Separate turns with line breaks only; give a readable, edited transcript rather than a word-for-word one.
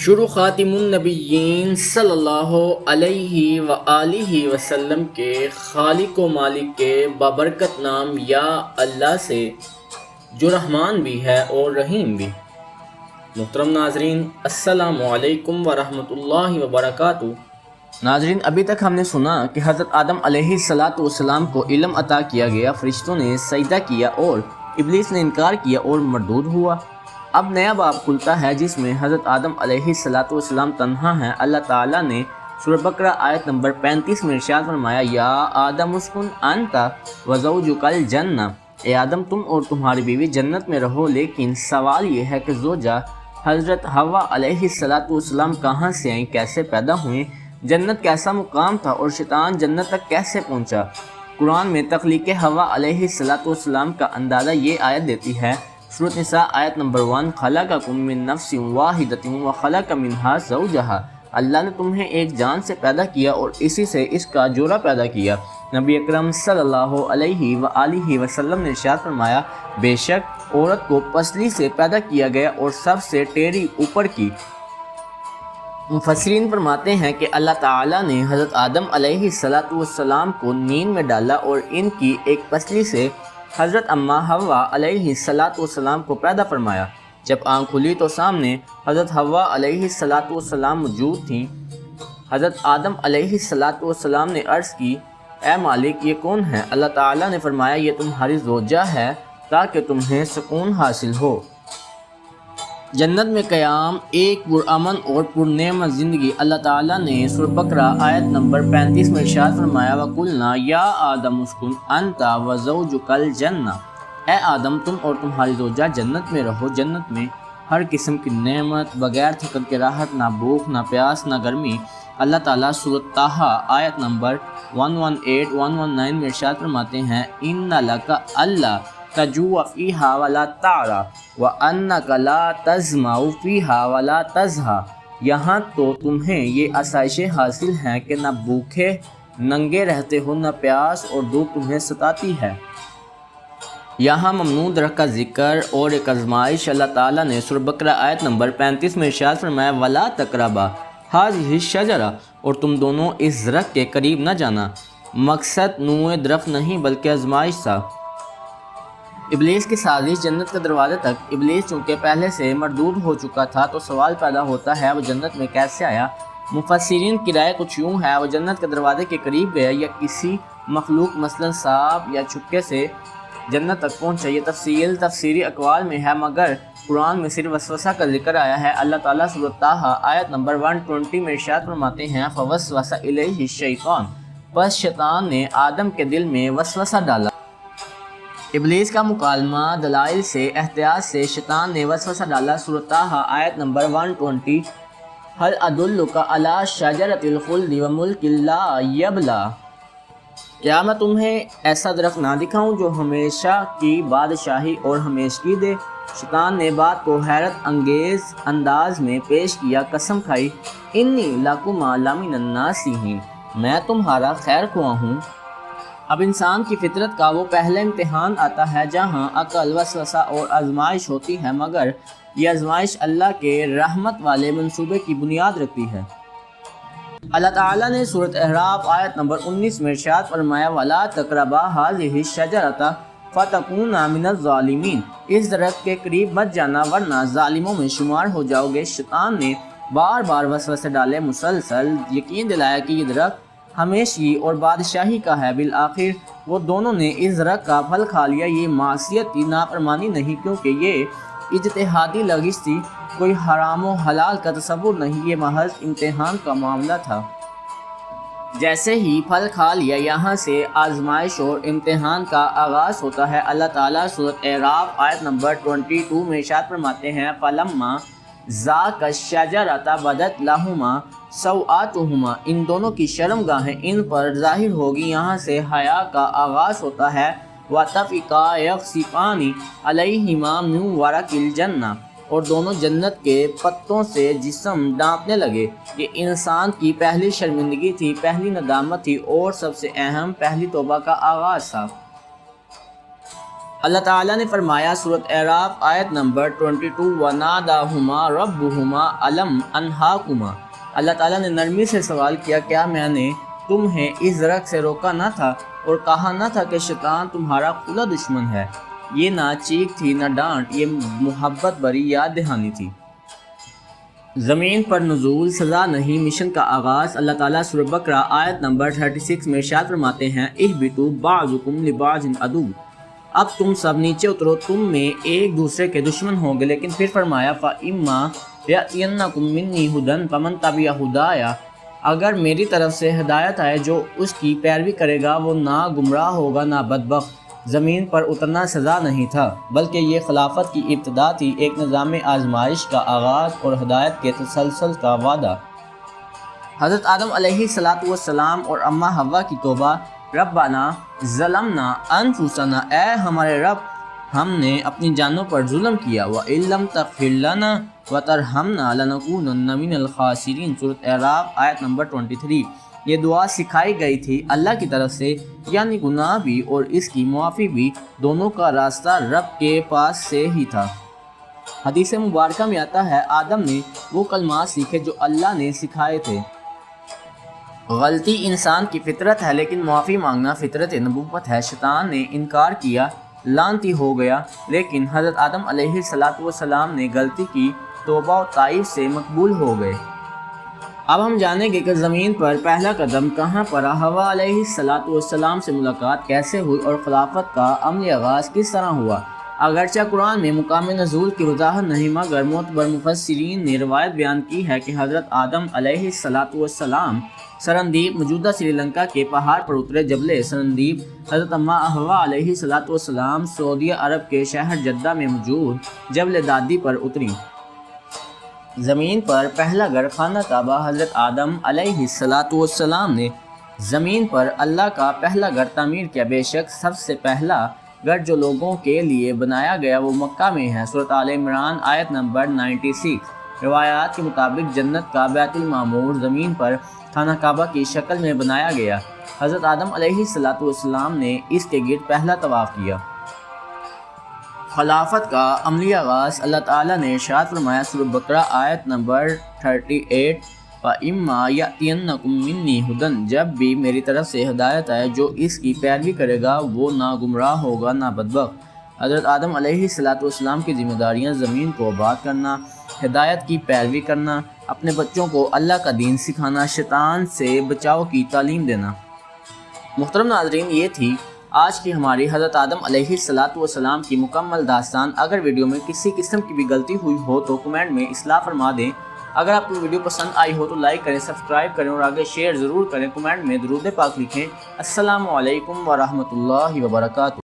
شروع خاتم النبیین صلی اللہ علیہ وآلہ وسلم کے خالق و مالک کے بابرکت نام یا اللہ سے جو رحمان بھی ہے اور رحیم بھی۔ محترم ناظرین، السلام علیکم ورحمۃ اللہ وبرکاتہ۔ ناظرین، ابھی تک ہم نے سنا کہ حضرت آدم علیہ السلام کو علم عطا کیا گیا، فرشتوں نے سجدہ کیا اور ابلیس نے انکار کیا اور مردود ہوا۔ اب نیا باب کھلتا ہے جس میں حضرت آدم علیہ السلام تنہا ہیں۔ اللہ تعالیٰ نے سورہ بقرہ آیت نمبر 35 میں ارشاد فرمایا، یا آدم اسکن انت وزوجک الجنہ، اے آدم تم اور تمہاری بیوی جنت میں رہو۔ لیکن سوال یہ ہے کہ زوجہ حضرت حوا علیہ السلام کہاں سے آئیں، کیسے پیدا ہوئیں، جنت کیسا مقام تھا اور شیطان جنت تک کیسے پہنچا؟ قرآن میں تخلیق حوا علیہ السلام کا اندازہ یہ آیت دیتی ہے۔ سورۃ نساء آیت نمبر 1، خلقکم من نفس واحدۃ وخلق منہا زوجہا، اللہ نے تمہیں ایک جان سے پیدا کیا اور اسی سے اس کا جوڑا پیدا کیا۔ نبی اکرم صلی اللہ علیہ وآلہ وسلم نے ارشاد فرمایا، بے شک عورت کو پسلی سے پیدا کیا گیا اور سب سے ٹیڑھی اوپر کی۔ مفسرین فرماتے ہیں کہ اللہ تعالیٰ نے حضرت آدم علیہ السلام کو نیند میں ڈالا اور ان کی ایک پسلی سے حضرت اماں حوا علیہ السلام کو پیدا فرمایا۔ جب آنکھ کھلی تو سامنے حضرت حوا علیہ السلام موجود تھیں۔ حضرت آدم علیہ السلام نے عرض کی، اے مالک، یہ کون ہے؟ اللہ تعالیٰ نے فرمایا، یہ تمہاری زوجہ ہے تاکہ تمہیں سکون حاصل ہو۔ جنت میں قیام، ایک پرامن اور پرنعمت زندگی۔ اللہ تعالیٰ نے سورہ بقرہ آیت نمبر 35 میں ارشاد فرمایا، وَقُلْنَا يَا آدَمُ اسْكُنْ أَنْتَ وَزَوْجُكَ الْجَنَّةَ، اے آدم تم اور تمہاری زوجہ جنت میں رہو۔ جنت میں ہر قسم کی نعمت، بغیر تھکن کے راحت، نہ بھوک، نہ پیاس، نہ گرمی۔ اللہ تعالیٰ سورۃ طٰہٰ آیت نمبر 118-119 میں ارشاد فرماتے ہیں، إِنَّ لَكَ أَلَّا تَجُوعَ فِيهَا وَلَا تَعْرَىٰ وَأَنَّكَ لَا تَظْمَأُ فِيهَا وَلَا تَضْحَىٰ، یہاں تو تمہیں یہ آسائشیں حاصل ہیں کہ نہ بھوکے ننگے رہتے ہو، نہ پیاس اور دھوپ تمہیں ستاتی ہے۔ یہاں ممنوع درخت کا ذکر اور ایک آزمائش۔ اللہ تعالیٰ نے سورہ بقرہ آیت نمبر 35 میں ارشاد فرمایا، وَلَا تَقْرَبَا هَٰذِهِ الشَّجَرَةَ، اور تم دونوں اس درخت کے قریب نہ جانا۔ مقصد نوع درخت نہیں بلکہ آزمائش تھا۔ ابلیس کی سازش جنت کے دروازے تک۔ ابلیس چونکہ پہلے سے مردود ہو چکا تھا تو سوال پیدا ہوتا ہے، وہ جنت میں کیسے آیا؟ مفسرین کی رائے کچھ یوں ہے، وہ جنت کے دروازے کے قریب گیا یا کسی مخلوق مثلا سانپ یا چھپکے سے جنت تک پہنچا۔ یہ تفصیل تفسیری اقوال میں ہے، مگر قرآن میں صرف وسوسہ کا ذکر آیا ہے۔ اللہ تعالیٰ سورۃ طٰہٰ آیت نمبر 120 میں ارشاد فرماتے ہیں، فوسوس الیہ الشیطان، پس شیطان نے آدم کے دل میں وسوسہ ڈالا۔ ابلیس کا مکالمہ دلائل سے، احتیاط سے شیطان نے وسوسہ ڈالا۔ سورۃ طٰہٰ آیت نمبر 120، هل ادلک علی شجرۃ الخلد وملک لا یبلی، کیا میں تمہیں ایسا درخت نہ دکھاؤں جو ہمیشہ کی بادشاہی اور ہمیشگی دے؟ شیطان نے بات کو حیرت انگیز انداز میں پیش کیا، قسم کھائی، انی لکما لمن الناصحین، میں تمہارا خیر خواہ ہوں۔ اب انسان کی فطرت کا وہ پہلا امتحان آتا ہے جہاں عقل، وسوسہ اور آزمائش ہوتی ہے، مگر یہ آزمائش اللہ کے رحمت والے منصوبے کی بنیاد رکھتی ہے۔ اللہ تعالیٰ نے سورۃ اعراف آیت نمبر 19 میں ارشاد فرمایا، وَلَا تَقْرَبَا هَٰذِهِ الشَّجَرَةَ فَتَكُونَا مِنَ الظَّالِمِينَ، اس درخت کے قریب مت جانا ورنہ ظالموں میں شمار ہو جاؤ گے۔ شیطان نے بار بار وسوسے ڈالے، مسلسل یقین دلایا کہ یہ درخت ہمیشگی اور بادشاہی کا ہے۔ بالآخر وہ دونوں نے اس درخت کا پھل کھا لیا۔ یہ معصیت تھی، نافرمانی نہیں، کیونکہ یہ اجتہادی لغزش تھی، کوئی حرام و حلال کا تصور نہیں، یہ محض امتحان کا معاملہ تھا۔ جیسے ہی پھل کھا لیا، یہاں سے آزمائش اور امتحان کا آغاز ہوتا ہے۔ اللہ تعالیٰ سورۃ اعراف آیت نمبر 22 میں ارشاد فرماتے ہیں، فَلَمَّا ذَاقَا الشَّجَرَةَ بَدَتْ لَهُمَا سَوْآتُهُمَا، ان دونوں کی شرم گاہیں ان پر ظاہر ہوگی۔ یہاں سے حیا کا آغاز ہوتا ہے۔ وَطَفِقَا يَخْصِفَانِ عَلَيْهِمَا مِن وَرَقِ الْجَنَّةِ، اور دونوں جنت کے پتوں سے جسم ڈانپنے لگے۔ یہ انسان کی پہلی شرمندگی تھی، پہلی ندامت تھی اور سب سے اہم پہلی توبہ کا آغاز تھا۔ اللہ تعالیٰ نے فرمایا سورۃ اعراف آیت نمبر 22 وَنَادَاهُمَا رَبُّهُمَا أَلَمْ أَنْهَاكُمَا، اللہ تعالیٰ نے نرمی سے سوال کیا، کیا میں نے تمہیں اس درخت سے روکا نہ تھا اور کہا نہ تھا کہ شیطان تمہارا کھلا دشمن ہے؟ یہ نہ چیخ تھی نہ ڈانٹ، یہ محبت بری یاد دہانی تھی۔ زمین پر نزول سزا نہیں، مشن کا آغاز۔ اللہ تعالیٰ سورہ بقرہ آیت نمبر 36 میں ارشاد فرماتے ہیں اہبطوا بعضکم لبعض عدو، اب تم سب نیچے اترو، تم میں ایک دوسرے کے دشمن ہوں گے، لیکن پھر فرمایا فَإِمَّا يَأْتِيَنَّكُم مِّنِّي هُدًى فَمَن تَبِعَ هُدَايَ، اگر میری طرف سے ہدایت آئے جو اس کی پیروی کرے گا وہ نہ گمراہ ہوگا نہ بدبخت۔ زمین پر اترنا سزا نہیں تھا بلکہ یہ خلافت کی ابتدا تھی، ایک نظام آزمائش کا آغاز اور ہدایت کے تسلسل کا وعدہ۔ حضرت آدم علیہ السلام اور اماں حوا کی توبہ، ربنا ظلمنا انفسنا، اے ہمارے رب ہم نے اپنی جانوں پر ظلم کیا، وَإِن لَّمْ تَغْفِرْ لَنَا وَتَرْحَمْنَا لَنَكُونَنَّ مِنَ الْخَاسِرِينَ، سورۃ اعراف آیت نمبر 23۔ یہ دعا سکھائی گئی تھی اللہ کی طرف سے، یعنی گناہ بھی اور اس کی معافی بھی، دونوں کا راستہ رب کے پاس سے ہی تھا۔ حدیث مبارکہ میں آتا ہے آدم نے وہ کلمات سیکھے جو اللہ نے سکھائے تھے۔ غلطی انسان کی فطرت ہے لیکن معافی مانگنا فطرت نبوت ہے۔ شیطان نے انکار کیا، لعنتی ہو گیا، لیکن حضرت آدم علیہ السلام نے غلطی کی، توبہ و تائب سے مقبول ہو گئے۔ اب ہم جانیں گے کہ زمین پر پہلا قدم کہاں پڑا، حوا علیہ السلام سے ملاقات کیسے ہوئی اور خلافت کا عملی آغاز کس طرح ہوا۔ اگرچہ قرآن میں مقام نزول کی وضاحت نہیں، مگر معتبر مفسرین نے روایت بیان کی ہے کہ حضرت آدم علیہ السلام سرندیپ موجودہ سری لنکا کے پہاڑ پر اترے۔ جبل سرندیپ حضرت اماں حوا علیہ السلام سعودی عرب کے شہر جدہ میں موجود جبل دادی پر اتری۔ زمین پر پہلا گھر خانہ کعبہ، حضرت آدم علیہ السلام نے زمین پر اللہ کا پہلا گھر تعمیر کیا۔ بے شک سب سے پہلا گھر جو لوگوں کے لیے بنایا گیا وہ مکہ میں ہے، سورۃ آل عمران آیت نمبر 96۔ روایات کے مطابق جنت کا بیت المعمور زمین پر خانہ کعبہ کی شکل میں بنایا گیا۔ حضرت آدم علیہ السلام نے اس کے گرد پہلا طواف کیا۔ خلافت کا عملی آغاز، اللہ تعالیٰ نے ارشاد فرمایا سورہ بقرہ آیت نمبر 38 فَإِمَّا يَأْتِيَنَّكُم مِّنِّي هُدًى، جب بھی میری طرف سے ہدایت آئے جو اس کی پیروی کرے گا وہ نہ گمراہ ہوگا نہ بدبخت۔ حضرت آدم علیہ السلام کی ذمہ داریاں زمین کو آباد کرنا، ہدایت کی پیروی کرنا، اپنے بچوں کو اللہ کا دین سکھانا، شیطان سے بچاؤ کی تعلیم دینا۔ محترم ناظرین، یہ تھی آج کی ہماری حضرت آدم علیہ السلام کی مکمل داستان۔ اگر ویڈیو میں کسی قسم کی بھی غلطی ہوئی ہو تو کمنٹ میں اصلاح فرما دیں۔ اگر آپ کو ویڈیو پسند آئی ہو تو لائک کریں، سبسکرائب کریں اور آگے شیئر ضرور کریں۔ کمنٹ میں درود پاک لکھیں۔ السلام علیکم ورحمۃ اللہ وبرکاتہ۔